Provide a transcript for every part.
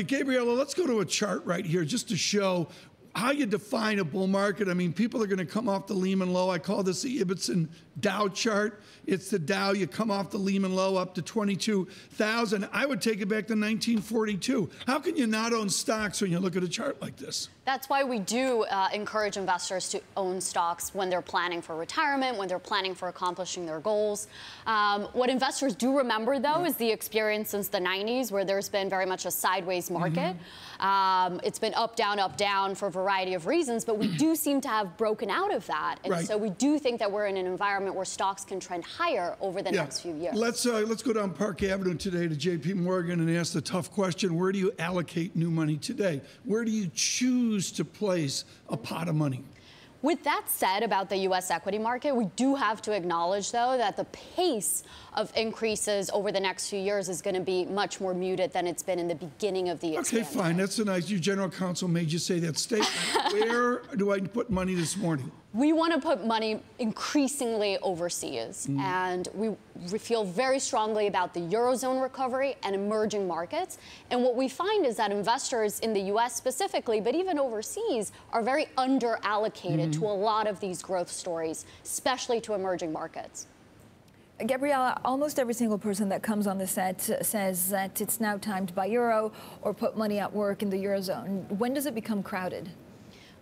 Gabriela, let's go to a chart right here just to show how you define a bull market. I mean, people are going to come off the Lehman low. I call this the Ibbotson Dow chart. It's the Dow. You come off the Lehman low up to 22,000. I would take it back to 1942. How can you not own stocks when you look at a chart like this? That's why we do encourage investors to own stocks when they're planning for retirement, when they're planning for accomplishing their goals. What investors do remember, though, is the experience since the 90s, where there's been very much a sideways market. It's been up, down for a variety of reasons, but we do seem to have broken out of that. And so we do think that we're in an environment where stocks can trend higher over the next few years. Let's go down Park Avenue today to JPMorgan and ask the tough question: where do you allocate new money today? Where do you choose to place a pot of money? With that said about the U.S. equity market, we do have to acknowledge, though, that the pace of increases over the next few years is going to be much more muted than it's been in the beginning of the expansion. Okay, fine. That's a nice. Your general counsel made you say that statement. Where do I put money this morning? We want to put money increasingly overseas, and we feel very strongly about the Eurozone recovery and emerging markets. And what we find is that investors in the U.S. specifically, but even overseas, are very under-allocated to a lot of these growth stories, especially to emerging markets. Gabriela, almost every single person that comes on the set says that it's now time to buy euro or put money at work in the Eurozone. When does it become crowded?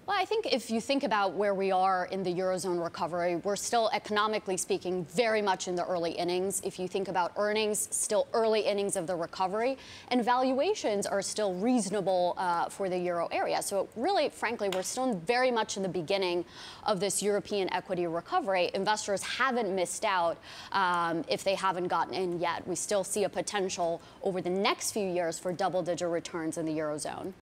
Well, I think if you think about where we are in the Eurozone recovery, we're still, economically speaking, very much in the early innings. If you think about earnings, still early innings of the recovery, and valuations are still reasonable for the euro area. So really, frankly, we're still very much in the beginning of this European equity recovery. Investors haven't missed out if they haven't gotten in yet. We still see a potential over the next few years for double-digit returns in the Eurozone.